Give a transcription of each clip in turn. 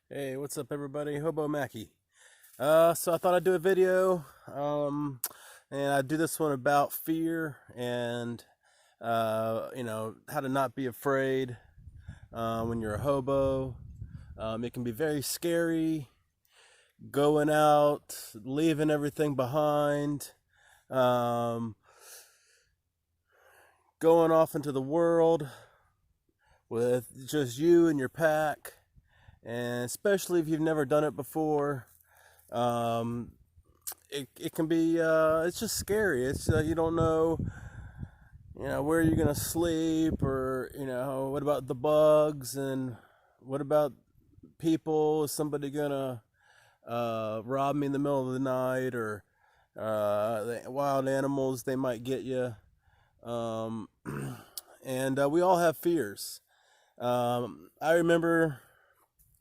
Hey, what's up, everybody? Hobo Mackie. So I thought I'd do a video, and I'd do this one about fear and, how to not be afraid when you're a hobo. It can be very scary going out, leaving everything behind, um, going off into the world with just you and your pack, and especially if you've never done it before. Um, it can be it's just scary. It's you don't know where you're gonna sleep, or what about the bugs, and what about people? Is somebody gonna rob me in the middle of the night, or the wild animals, they might get you. um, and we all have fears. I remember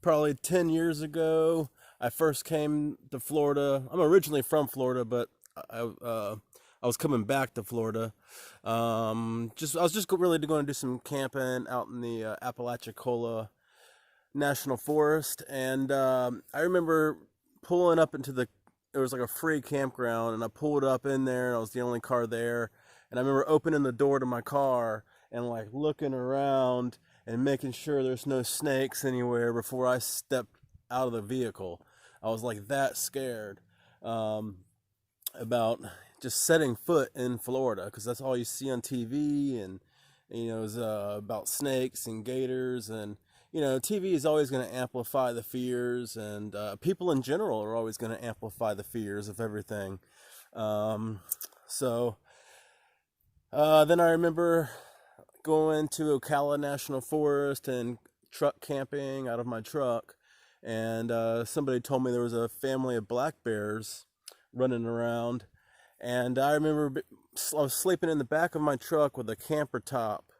probably 10 years ago, I first came to Florida. I'm originally from Florida, but I was coming back to Florida. I was just really going to do some camping out in the Apalachicola National Forest, and I remember pulling up into the. It was like a free campground, and I pulled up in there, and I was the only car there. And I remember opening the door to my car and like looking around and making sure there's no snakes anywhere before I stepped out of the vehicle. I was like that scared um, about just setting foot in Florida, because that's all you see on TV, and is about snakes and gators, and TV is always going to amplify the fears, and people in general are always going to amplify the fears of everything. Um, so then I remember going to Ocala National Forest and truck camping out of my truck, and somebody told me there was a family of black bears running around, and I remember I was sleeping in the back of my truck with a camper top,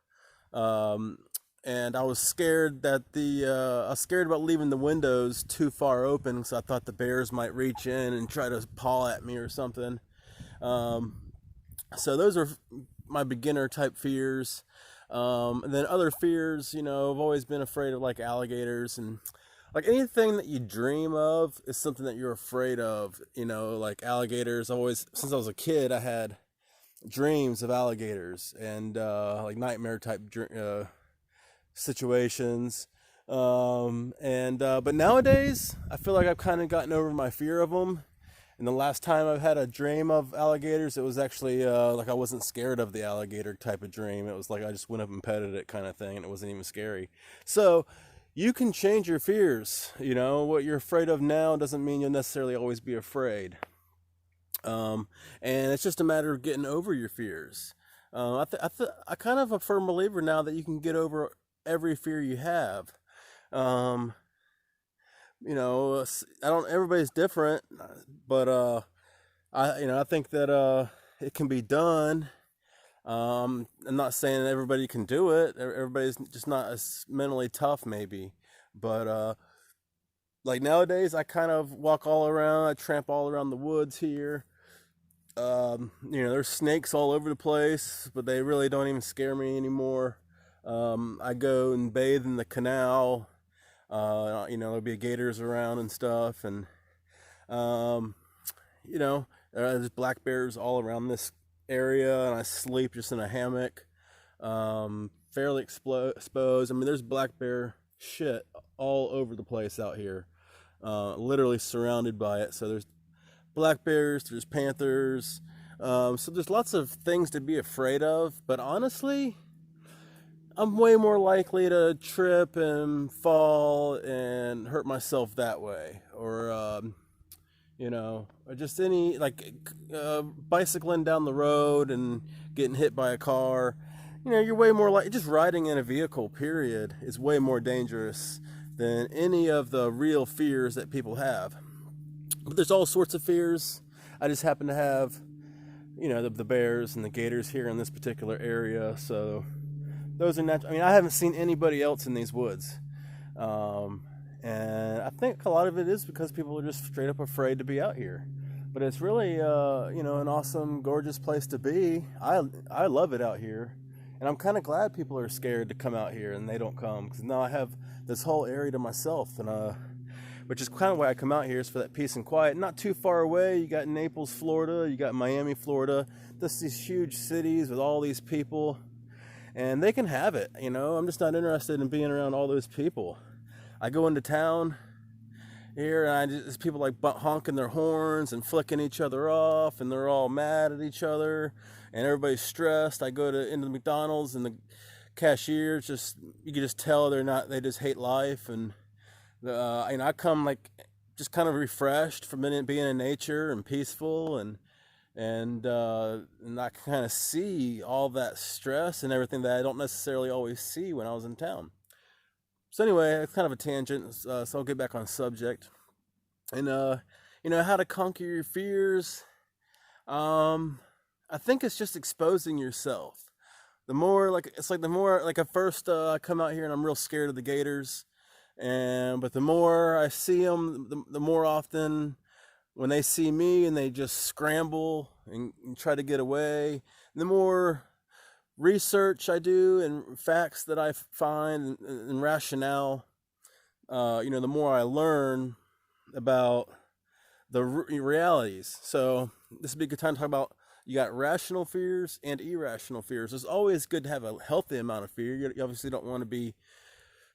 um, and I was scared I was scared about leaving the windows too far open, because I thought the bears might reach in and try to paw at me or something. Um, so those are my beginner type fears. And then other fears, I've always been afraid of like alligators, and like anything that you dream of is something that you're afraid of. Like alligators. Always, since I was a kid, I had dreams of alligators, and like nightmare type situations. And But nowadays, I feel like I've kind of gotten over my fear of them. And the last time I've had a dream of alligators, it was actually like I wasn't scared of the alligator type of dream. It was like I just went up and petted it kind of thing, and it wasn't even scary. So you can change your fears. What you're afraid of now doesn't mean you'll necessarily always be afraid. And it's just a matter of getting over your fears. I kind of a firm believer now that you can get over every fear you have. Um, I don't. Everybody's different, but I think that it can be done. I'm not saying that everybody can do it. Everybody's just not as mentally tough, maybe. But like nowadays, I kind of walk all around. I tramp all around the woods here. There's snakes all over the place, but they really don't even scare me anymore. I go and bathe in the canal. There'll be gators around and stuff, and um, there's black bears all around this area, and I sleep just in a hammock, fairly exposed. I mean, there's black bear shit all over the place out here, literally surrounded by it. So there's black bears, there's panthers, so there's lots of things to be afraid of. But honestly, I'm way more likely to trip and fall and hurt myself that way, or just any like bicycling down the road and getting hit by a car. You're way more like just riding in a vehicle. Period is way more dangerous than any of the real fears that people have. But there's all sorts of fears. I just happen to have, the bears and the gators here in this particular area, so those are natural. I mean, I haven't seen anybody else in these woods. And I think a lot of it is because people are just straight up afraid to be out here. But it's really, an awesome, gorgeous place to be. I love it out here. And I'm kind of glad people are scared to come out here and they don't come. Because now I have this whole area to myself. And which is kind of why I come out here, is for that peace and quiet. Not too far away, you got Naples, Florida, you got Miami, Florida, just these huge cities with all these people, and they can have it, you know. I'm just not interested in being around all those people. I go into town here, and there's people like honking their horns and flicking each other off, and they're all mad at each other, and everybody's stressed. I go into the McDonald's, and the cashier, just, you can just tell they just hate life. And I come like just kind of refreshed from being in nature and peaceful, and I kind of see all that stress and everything that I don't necessarily always see when I was in town. So anyway, it's kind of a tangent, so I'll get back on subject. And how to conquer your fears. I think it's just exposing yourself. The more at first I come out here and I'm real scared of the gators, but the more I see them, the more often when they see me and they just scramble and try to get away, the more research I do and facts that I find and rationale, the more I learn about the realities. So this would be a good time to talk about, you got rational fears and irrational fears. It's always good to have a healthy amount of fear. You obviously don't want to be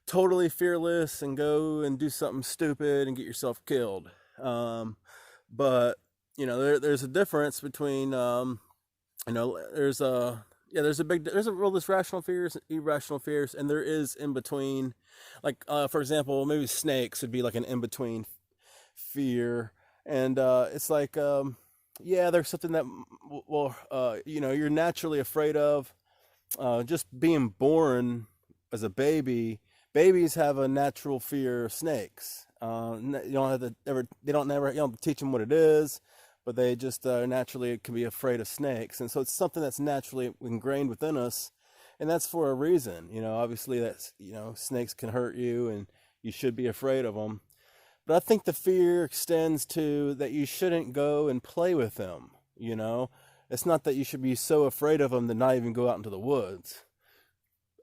totally fearless and go and do something stupid and get yourself killed. But there's a difference between there's rational fears and irrational fears, and there is in between. Like for example, maybe snakes would be like an in between fear, and it's like there's something that you're naturally afraid of. Just being born as a baby, babies have a natural fear of snakes. You don't have to teach them what it is, but they just naturally can be afraid of snakes. And so it's something that's naturally ingrained within us, and that's for a reason. Obviously that's, snakes can hurt you and you should be afraid of them. But I think the fear extends to that you shouldn't go and play with them. It's not that you should be so afraid of them to not even go out into the woods.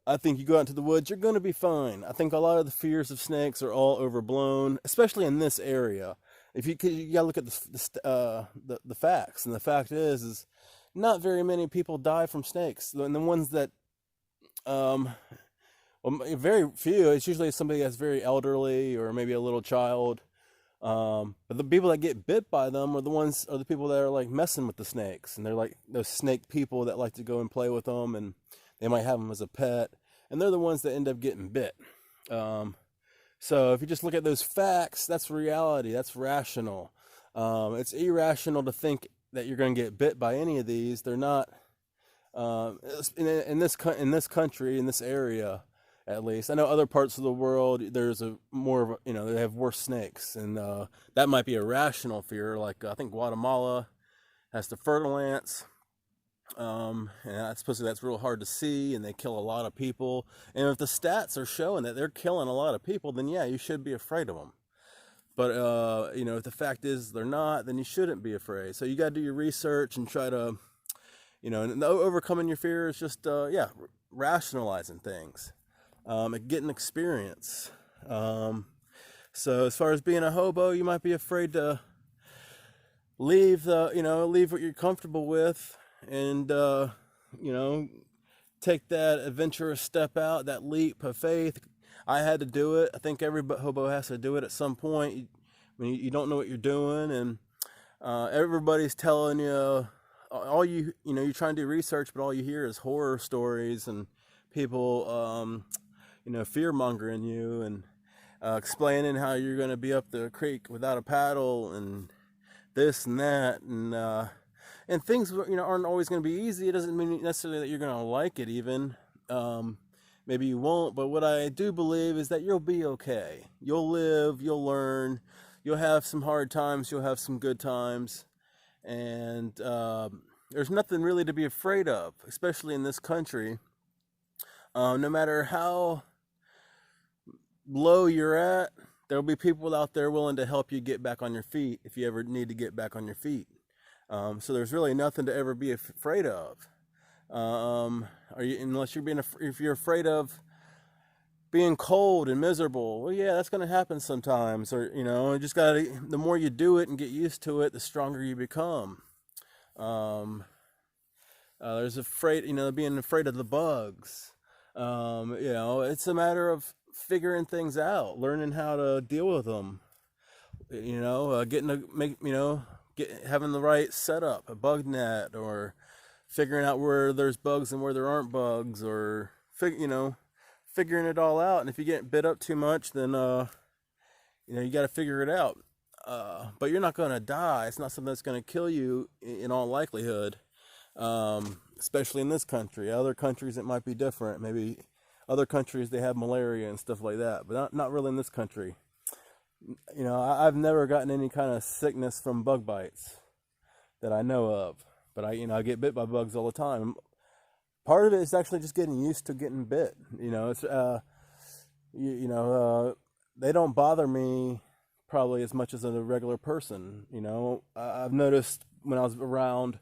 I think you go out into the woods, you're going to be fine. I think a lot of the fears of snakes are all overblown, especially in this area. You gotta look at the facts, and the fact is not very many people die from snakes. And the ones that, very few. It's usually somebody that's very elderly or maybe a little child. But the people that get bit by them are the people that are like messing with the snakes, and they're like those snake people that like to go and play with them, and they might have them as a pet, and they're the ones that end up getting bit. So if you just look at those facts, that's reality. That's rational. It's irrational to think that you're going to get bit by any of these. They're not. In this country, in this area, at least. I know other parts of the world, there's they have worse snakes, and that might be a rational fear. Like I think Guatemala has the fertile ants. And supposedly that's real hard to see, and they kill a lot of people. And if the stats are showing that they're killing a lot of people, then yeah, you should be afraid of them. But if the fact is they're not, then you shouldn't be afraid. So you got to do your research and try to, and overcoming your fear is just rationalizing things, getting experience. So as far as being a hobo, you might be afraid to leave what you're comfortable with, and take that adventurous step out, that leap of faith. I had to do it. I think every hobo has to do it at some point. When you don't know what you're doing, and everybody's telling you, you're trying to do research, but all you hear is horror stories and people fear mongering you, and explaining how you're going to be up the creek without a paddle, and this and that, and things aren't always going to be easy. It doesn't mean necessarily that you're going to like it even. Maybe you won't, but what I do believe is that you'll be okay. You'll live, you'll learn, you'll have some hard times, you'll have some good times, and there's nothing really to be afraid of, especially in this country. No matter how low you're at, there'll be people out there willing to help you get back on your feet if you ever need to get back on your feet. So there's really nothing to ever be afraid of. If you're afraid of being cold and miserable. Well, yeah, that's going to happen sometimes. Or, you just got to, the more you do it and get used to it, the stronger you become. Um, there's afraid, being afraid of the bugs. It's a matter of figuring things out, learning how to deal with them. Getting a make, having the right setup, a bug net, or figuring out where there's bugs and where there aren't bugs, or figuring it all out. And if you get bit up too much, then you got to figure it out. But you're not going to die. It's not something that's going to kill you in all likelihood. Especially in this country. Other countries it might be different. Maybe other countries they have malaria and stuff like that, but not really in this country. I've never gotten any kind of sickness from bug bites that I know of, but I get bit by bugs all the time. Part of it is actually just getting used to getting bit. It's they don't bother me probably as much as a regular person. I've noticed when I was around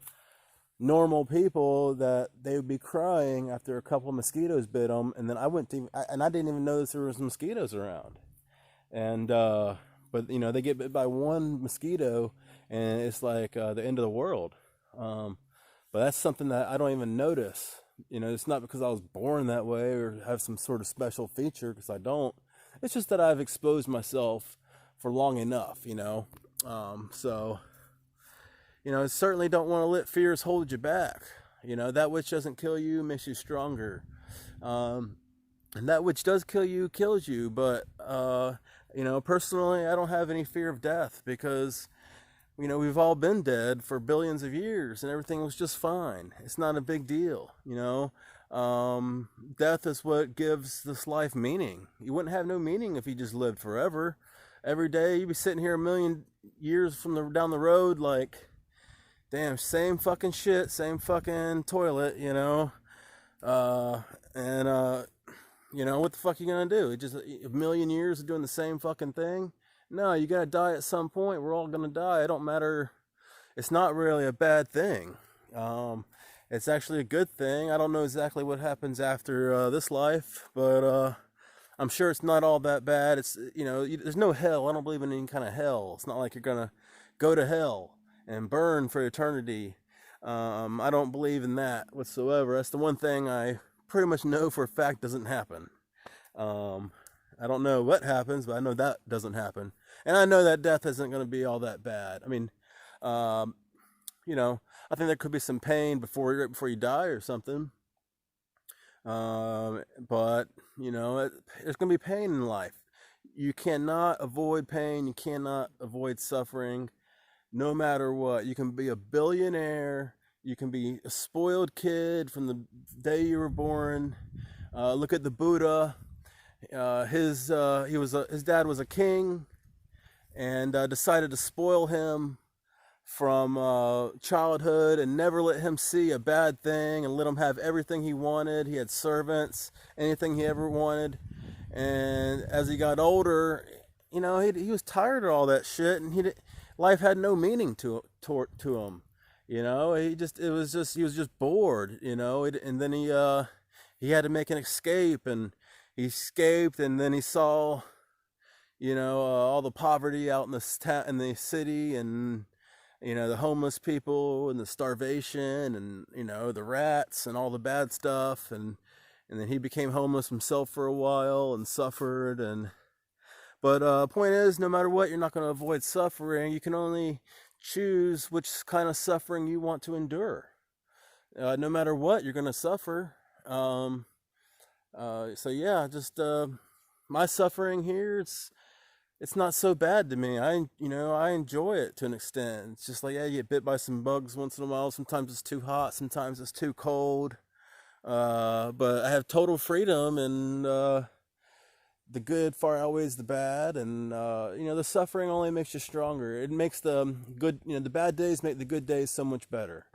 normal people that they would be crying after a couple of mosquitoes bit them, and then I didn't even notice there was mosquitoes around. And but they get bit by one mosquito and it's like the end of the world. But that's something that I don't even notice. It's not because I was born that way or have some sort of special feature, because I don't. It's just that I've exposed myself for long enough. So certainly don't want to let fears hold you back. That which doesn't kill you makes you stronger. And that which does kill you kills you. But personally, I don't have any fear of death, because we've all been dead for billions of years and everything was just fine. It's not a big deal. Death is what gives this life meaning. You wouldn't have no meaning if you just lived forever. Every day you'd be sitting here a million years down the road, like, damn, same fucking shit, same fucking toilet, what the fuck are you gonna do? Just a million years of doing the same fucking thing? No, you gotta die at some point. We're all gonna die. It don't matter. It's not really a bad thing. It's actually a good thing. I don't know exactly what happens after this life, but I'm sure it's not all that bad. It's there's no hell. I don't believe in any kind of hell. It's not like you're gonna go to hell and burn for eternity. I don't believe in that whatsoever. That's the one thing I pretty much know for a fact doesn't happen. I don't know what happens, but I know that doesn't happen. And I know that death isn't going to be all that bad. I mean, I think there could be some pain right before you die or something. But, there's going to be pain in life. You cannot avoid pain. You cannot avoid suffering, no matter what. You can be a billionaire. You can be a spoiled kid from the day you were born. Look at the Buddha. His dad was a king, and decided to spoil him from childhood and never let him see a bad thing, and let him have everything he wanted. He had servants, anything he ever wanted. And as he got older, he was tired of all that shit, and life had no meaning to him. He was just bored. And then he had to make an escape, and he escaped, and then he saw, all the poverty out in the city, and the homeless people, and the starvation, and the rats, and all the bad stuff, and then he became homeless himself for a while and suffered. But point is, no matter what, you're not going to avoid suffering. You can only choose which kind of suffering you want to endure. No matter what, you're going to suffer. So yeah, just my suffering here, it's not so bad to me. I enjoy it to an extent. It's just like, yeah, you get bit by some bugs once in a while. Sometimes it's too hot, sometimes it's too cold. But I have total freedom, and the good far outweighs the bad, and the suffering only makes you stronger. It makes the good, the bad days make the good days so much better.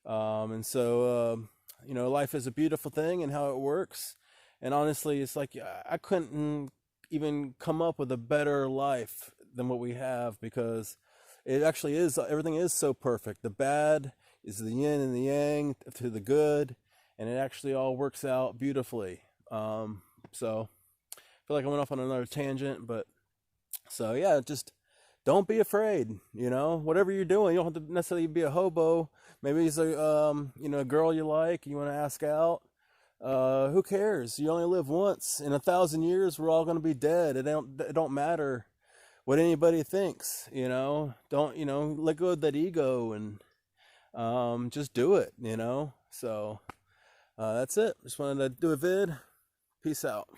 And so life is a beautiful thing, and how it works. And honestly, it's like I couldn't even come up with a better life than what we have, because it actually is. Everything is so perfect. The bad is the yin and the yang to the good, and it actually all works out beautifully. So feel like I went off on another tangent, but so yeah, just don't be afraid. Whatever you're doing, you don't have to necessarily be a hobo. Maybe it's a girl you like, you want to ask out. Who cares? You only live once. In 1,000 years, we're all gonna be dead. It don't matter what anybody thinks. Don't let go of that ego and just do it. So that's it. Just wanted to do a vid. Peace out.